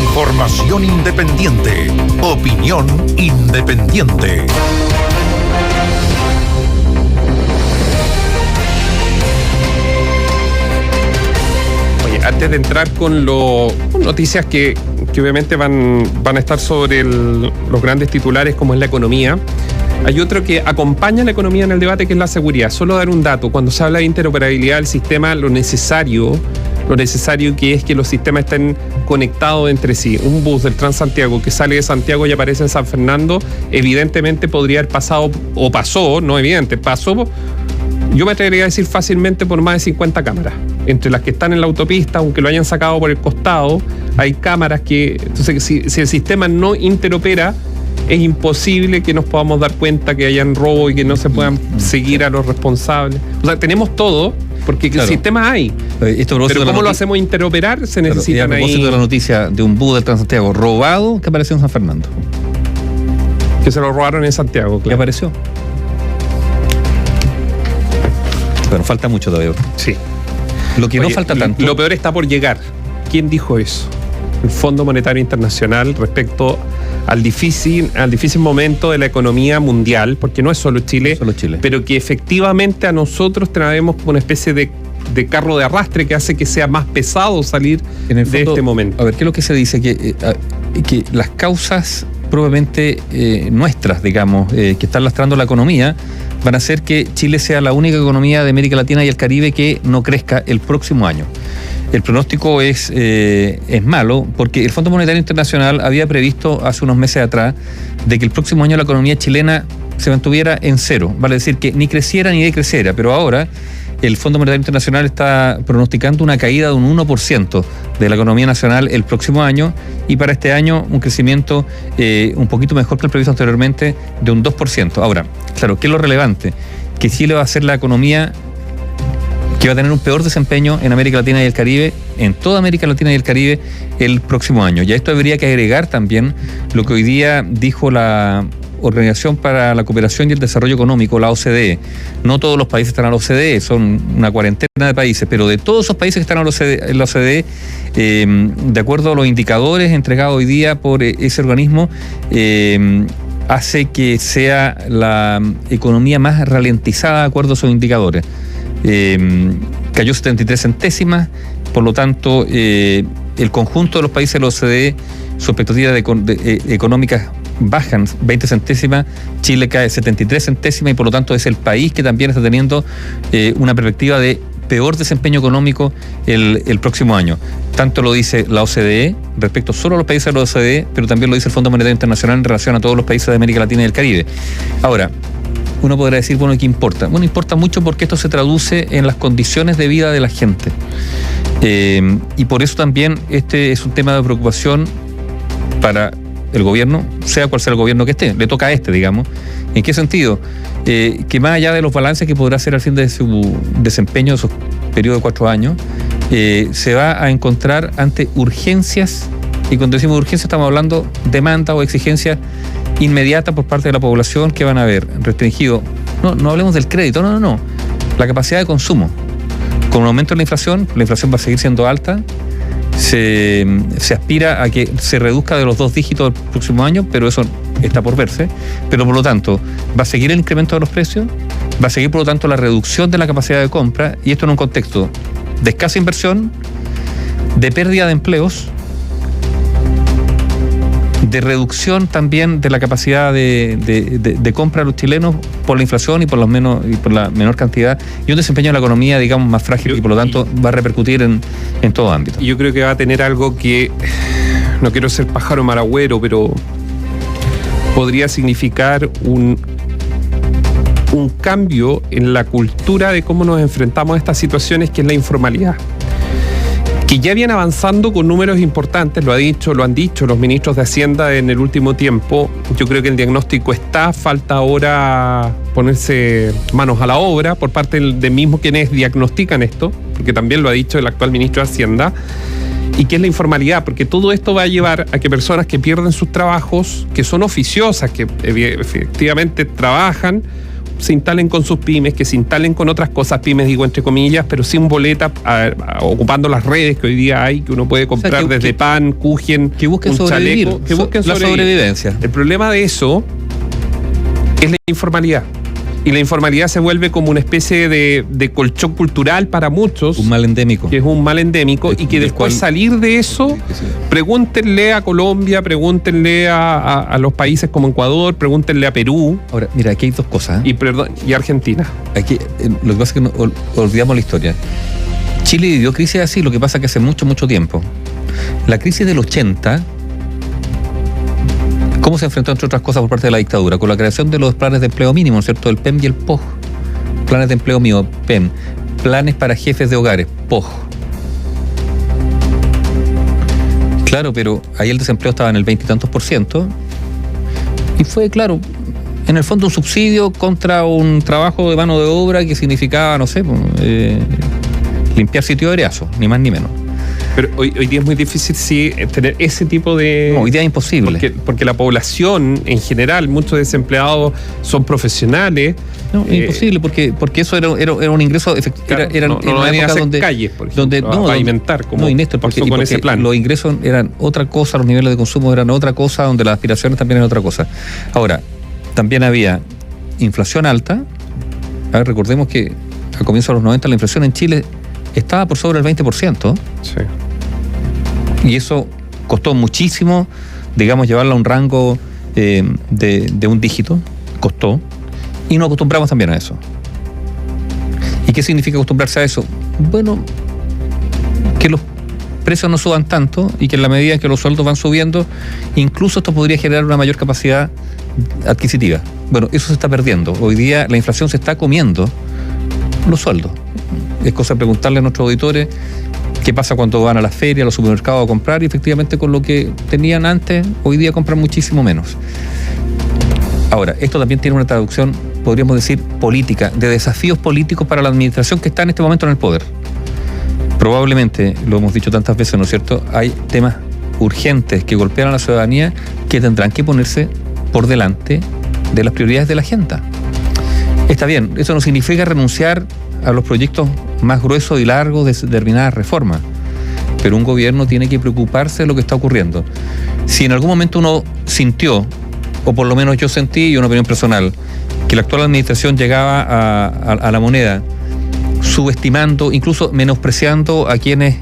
Información independiente. Opinión independiente. Oye, antes de entrar con noticias que obviamente van a estar sobre los grandes titulares como es la economía, hay otro que acompaña a la economía en el debate, que es la seguridad. Solo dar un dato: cuando se habla de interoperabilidad del sistema, lo necesario que es que los sistemas estén conectados entre sí. Un bus del Transantiago que sale de Santiago y aparece en San Fernando, evidentemente podría haber pasado, o pasó, no evidente, pasó, yo me atrevería a decir fácilmente, por más de 50 cámaras. Entre las que están en la autopista, aunque lo hayan sacado por el costado, hay cámaras que... Entonces, si el sistema no interopera, es imposible que nos podamos dar cuenta que hayan robo y que no se puedan seguir a los responsables. O sea, tenemos todo, porque claro, el sistema hay. Pero ¿cómo lo hacemos interoperar? Se necesitan ahí... A propósito de la noticia de un bus del Transantiago robado que apareció en San Fernando. Que se lo robaron en Santiago, claro. ¿Qué apareció? Pero falta mucho todavía. Sí. Lo que no falta tanto... Lo peor está por llegar. ¿Quién dijo eso? El Fondo Monetario Internacional, respecto al difícil momento de la economía mundial, porque no es solo Chile, pero que efectivamente a nosotros tenemos una especie de carro de arrastre que hace que sea más pesado salir de este momento. A ver, ¿qué es lo que se dice? Que las causas probablemente nuestras, digamos, que están lastrando la economía, van a hacer que Chile sea la única economía de América Latina y el Caribe que no crezca el próximo año. El pronóstico es malo, porque el Fondo Monetario Internacional había previsto hace unos meses atrás de que el próximo año la economía chilena se mantuviera en cero, vale decir que ni creciera ni decreciera, pero ahora el Fondo Monetario Internacional está pronosticando una caída de un 1% de la economía nacional el próximo año, y para este año un crecimiento un poquito mejor que el previsto anteriormente, de un 2%. Ahora, claro, ¿qué es lo relevante? Que Chile va a ser la economía que va a tener un peor desempeño en América Latina y el Caribe, en toda América Latina y el Caribe, el próximo año. Y a esto habría que agregar también lo que hoy día dijo la Organización para la Cooperación y el Desarrollo Económico, la OCDE. No todos los países están en la OCDE, son una cuarentena de países, pero de todos esos países que están en la OCDE, de acuerdo a los indicadores entregados hoy día por ese organismo, hace que sea la economía más ralentizada de acuerdo a esos indicadores. Cayó 73 centésimas, por lo tanto el conjunto de los países de la OCDE, sus expectativas económicas bajan 20 centésimas, Chile cae 73 centésimas y por lo tanto es el país que también está teniendo una perspectiva de peor desempeño económico el próximo año. Tanto lo dice la OCDE respecto solo a los países de la OCDE, pero también lo dice el Fondo Monetario Internacional en relación a todos los países de América Latina y el Caribe. Ahora, uno podrá decir, bueno, ¿qué importa? Bueno, importa mucho porque esto se traduce en las condiciones de vida de la gente. Y por eso también este es un tema de preocupación para el gobierno, sea cual sea el gobierno que esté. Le toca a este, digamos. ¿En qué sentido? Que más allá de los balances que podrá hacer al fin de su desempeño, de su periodo de 4 años, se va a encontrar ante urgencias, y cuando decimos urgencias estamos hablando de demanda o exigencias inmediata por parte de la población, que van a haber restringido, no hablemos del crédito, no, la capacidad de consumo. Con un aumento de la inflación va a seguir siendo alta, se aspira a que se reduzca de los 2 dígitos el próximo año, pero eso está por verse, pero por lo tanto va a seguir el incremento de los precios, va a seguir por lo tanto la reducción de la capacidad de compra, y esto en un contexto de escasa inversión, de pérdida de empleos, de reducción también de la capacidad de compra de los chilenos por la inflación y por la menor cantidad, y un desempeño de la economía, digamos, más frágil, y por lo tanto va a repercutir en todo ámbito. Y yo creo que va a tener algo que, no quiero ser pájaro maragüero, pero podría significar un cambio en la cultura de cómo nos enfrentamos a estas situaciones, que es la informalidad, que ya viene avanzando con números importantes, lo han dicho los ministros de Hacienda en el último tiempo. Yo creo que el diagnóstico está, falta ahora ponerse manos a la obra por parte de mismo quienes diagnostican esto, porque también lo ha dicho el actual ministro de Hacienda, y que es la informalidad, porque todo esto va a llevar a que personas que pierden sus trabajos, que son oficiosas, que efectivamente trabajan, se instalen con sus pymes, que se instalen con otras cosas, pymes digo entre comillas, pero sin boleta, ocupando las redes que hoy día hay, que uno puede comprar desde pan, kuchen, que busquen un sobrevivir, chaleco, que busquen la sobrevivencia. El problema de eso es la informalidad. Y la informalidad se vuelve como una especie de colchón cultural para muchos. Un mal endémico. Que es un mal endémico y que después salir de eso, pregúntenle a Colombia, pregúntenle a los países como Ecuador, pregúntenle a Perú. Ahora, mira, aquí hay dos cosas. Y Argentina. Aquí, lo que pasa es que olvidamos la historia. Chile vivió crisis así, lo que pasa es que hace mucho, mucho tiempo. La crisis del 80... ¿Cómo se enfrentó, entre otras cosas, por parte de la dictadura? Con la creación de los planes de empleo mínimo, ¿cierto? El PEM y el POG. Planes de empleo mínimo, PEM. Planes para jefes de hogares, POG. Claro, pero ahí el desempleo estaba en el 20 y tantos %. Y fue, claro, en el fondo un subsidio contra un trabajo de mano de obra que significaba, no sé, limpiar sitio de areazo, ni más ni menos. Pero hoy día es muy difícil tener ese tipo de... No, hoy día es imposible. Porque la población en general, muchos desempleados son profesionales. No, es imposible, porque eso era un ingreso efectivo. Claro, no una época donde calles, por ejemplo, donde, a pavimentar, como no, Néstor, pasó con ese plan. Los ingresos eran otra cosa, los niveles de consumo eran otra cosa, donde las aspiraciones también eran otra cosa. Ahora, también había inflación alta. A ver, recordemos que a comienzos de los 90 la inflación en Chile estaba por sobre el 20%. Sí. Y eso costó muchísimo, digamos, llevarla a un rango de un dígito. Costó. Y nos acostumbramos también a eso. ¿Y qué significa acostumbrarse a eso? Bueno, que los precios no suban tanto y que en la medida en que los sueldos van subiendo, incluso esto podría generar una mayor capacidad adquisitiva. Bueno, eso se está perdiendo. Hoy día la inflación se está comiendo los sueldos. Es cosa de preguntarle a nuestros auditores qué pasa cuando van a la feria, a los supermercados a comprar, y efectivamente con lo que tenían antes, hoy día compran muchísimo menos. Ahora, esto también tiene una traducción, podríamos decir, política, de desafíos políticos para la administración que está en este momento en el poder. Probablemente, lo hemos dicho tantas veces, ¿no es cierto?, hay temas urgentes que golpean a la ciudadanía que tendrán que ponerse por delante de las prioridades de la agenda. Está bien, eso no significa renunciar a los proyectos más gruesos y largos de determinadas reformas, pero un gobierno tiene que preocuparse de lo que está ocurriendo. Si en algún momento uno sintió, o por lo menos yo sentí, y una opinión personal, que la actual administración llegaba a la moneda subestimando, incluso menospreciando a quienes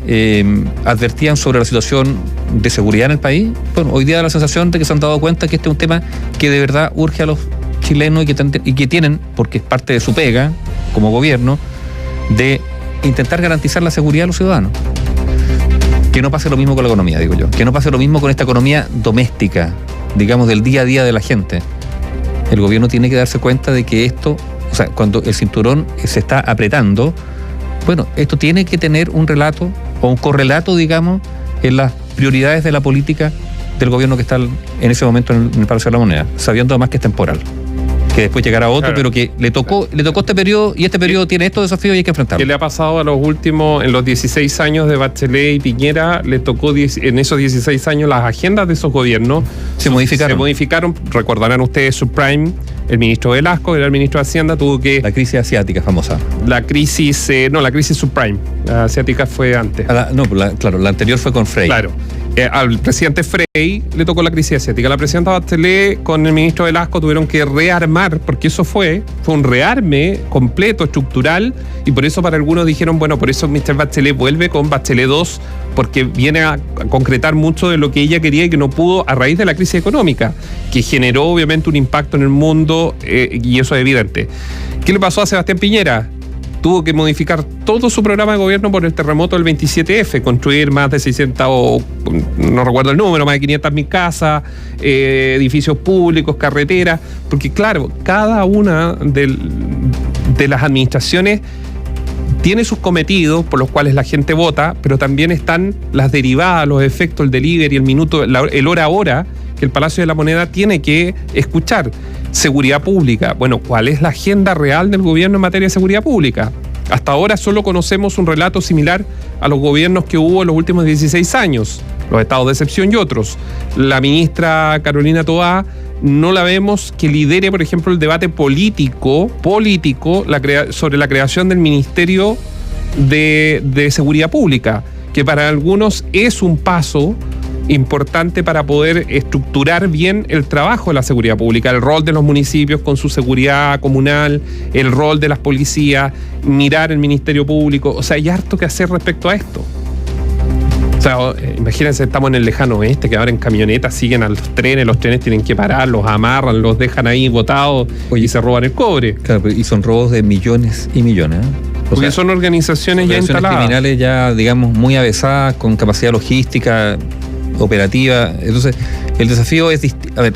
advertían sobre la situación de seguridad en el país, bueno, hoy día da la sensación de que se han dado cuenta que este es un tema que de verdad urge a los chilenos y que tienen, porque es parte de su pega como gobierno, de intentar garantizar la seguridad de los ciudadanos. Que no pase lo mismo con la economía, digo yo. Que no pase lo mismo con esta economía doméstica, digamos, del día a día de la gente. El gobierno tiene que darse cuenta de que esto, o sea, cuando el cinturón se está apretando, bueno, esto tiene que tener un relato o un correlato, digamos, en las prioridades de la política del gobierno que está en ese momento en el Palacio de la Moneda, sabiendo además que es temporal, que después llegará otro, claro, pero que le tocó este periodo, y este periodo tiene estos desafíos y hay que enfrentarlos. ¿Qué le ha pasado a los últimos, en los 16 años de Bachelet y Piñera? Le tocó en esos 16 años las agendas de esos gobiernos se modificaron. Recordarán ustedes subprime, el ministro Velasco, que era el ministro de Hacienda, tuvo que... La crisis asiática famosa. La crisis subprime. La asiática fue antes. Claro, la anterior fue con Frey. Claro. Al presidente Frey le tocó la crisis asiática. La presidenta Bachelet con el ministro Velasco tuvieron que rearmar, porque eso fue un rearme completo, estructural, y por eso para algunos dijeron, bueno, por eso Mr. Bachelet vuelve con Bachelet 2, porque viene a concretar mucho de lo que ella quería y que no pudo a raíz de la crisis económica, que generó obviamente un impacto en el mundo, y eso es evidente. ¿Qué le pasó a Sebastián Piñera? Tuvo que modificar todo su programa de gobierno por el terremoto del 27F, construir más de 600, o no recuerdo el número, más de 500.000 casas, edificios públicos, carreteras, porque claro, cada una de las administraciones tiene sus cometidos por los cuales la gente vota, pero también están las derivadas, los efectos, el delivery, el minuto, el hora a hora, que el Palacio de la Moneda tiene que escuchar. Seguridad pública. Bueno, ¿cuál es la agenda real del gobierno en materia de seguridad pública? Hasta ahora solo conocemos un relato similar a los gobiernos que hubo en los últimos 16 años, los estados de excepción y otros. La ministra Carolina Toá no la vemos que lidere, por ejemplo, el debate político sobre la creación del Ministerio de Seguridad Pública, que para algunos es un paso importante para poder estructurar bien el trabajo de la seguridad pública, el rol de los municipios con su seguridad comunal, el rol de las policías, mirar el Ministerio Público. O sea, hay harto que hacer respecto a esto. O sea, imagínense, estamos en el lejano oeste, que ahora en camionetas siguen a los trenes tienen que parar, los amarran, los dejan ahí botados y se roban el cobre. Claro, y son robos de millones y millones, ¿eh? Porque son organizaciones ya instaladas. Criminales ya, digamos, muy avesadas, con capacidad logística, operativa. Entonces, el desafío es distinto. A ver,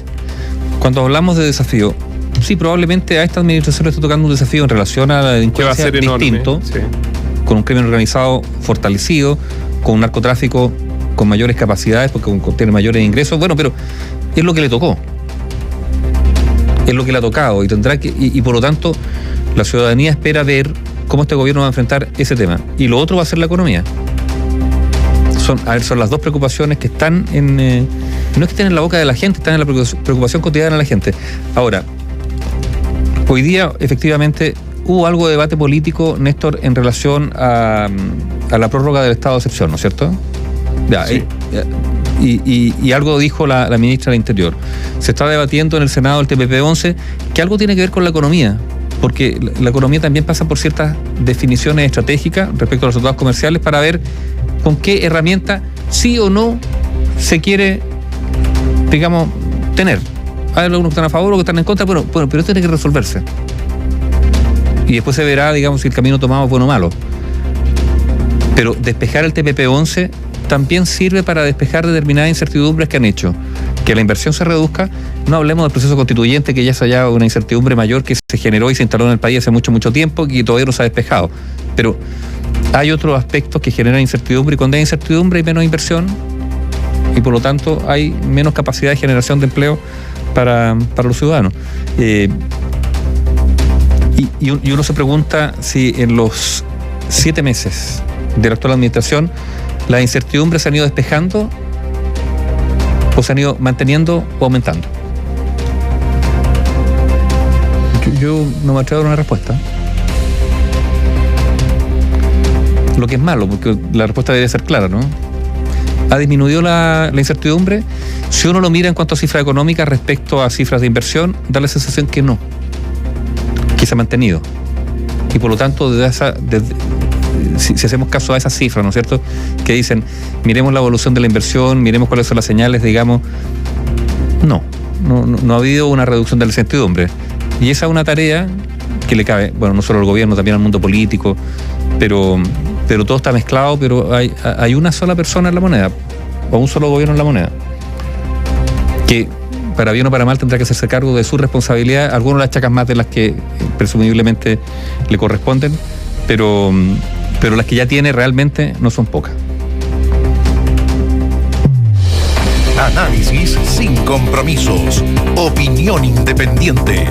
cuando hablamos de desafío, sí, probablemente a esta administración le está tocando un desafío en relación a la delincuencia que va a ser distinto, enorme, sí. Con un crimen organizado fortalecido, con un narcotráfico con mayores capacidades, porque tiene mayores ingresos. Bueno, pero es lo que le tocó. Es lo que le ha tocado y tendrá que, y por lo tanto, la ciudadanía espera ver cómo este gobierno va a enfrentar ese tema. Y lo otro va a ser la economía. Son las dos preocupaciones que están no es que estén en la boca de la gente, están en la preocupación cotidiana de la gente. Ahora, hoy día efectivamente hubo algo de debate político, Néstor, en relación a la prórroga del estado de excepción, ¿no es cierto? Ya, sí. Y algo dijo la ministra del Interior. Se está debatiendo en el Senado el TPP-11, que algo tiene que ver con la economía, porque la economía también pasa por ciertas definiciones estratégicas respecto a los tratados comerciales para ver con qué herramienta sí o no se quiere, digamos, tener. Hay algunos que están a favor, otros que están en contra, bueno, pero esto tiene que resolverse. Y después se verá, digamos, si el camino tomado es bueno o malo. Pero despejar el TPP-11 también sirve para despejar determinadas incertidumbres que han hecho que la inversión se reduzca. No hablemos del proceso constituyente, que ya es allá una incertidumbre mayor que se generó y se instaló en el país hace mucho tiempo y que todavía no se ha despejado. Pero hay otros aspectos que generan incertidumbre, y cuando hay incertidumbre hay menos inversión y por lo tanto hay menos capacidad de generación de empleo para los ciudadanos. Y uno se pregunta si en los 7 meses de la actual administración las incertidumbres se han ido despejando o se han ido manteniendo o aumentando. Yo no me atrevo a dar una respuesta. Lo que es malo, porque la respuesta debe ser clara, ¿no? ¿Ha disminuido la incertidumbre? Si uno lo mira en cuanto a cifras económicas respecto a cifras de inversión, da la sensación que no, que se ha mantenido. Y por lo tanto, si hacemos caso a esas cifras, ¿no es cierto?, que dicen, miremos la evolución de la inversión, miremos cuáles son las señales, digamos, no ha habido una reducción de la incertidumbre. Y esa es una tarea que le cabe, bueno, no solo al gobierno, también al mundo político, pero todo está mezclado, pero hay una sola persona en la moneda, o un solo gobierno en la moneda, que para bien o para mal tendrá que hacerse cargo de su responsabilidad. Algunos la achacan más de las que presumiblemente le corresponden, pero las que ya tiene realmente no son pocas. Análisis sin compromisos. Opinión independiente.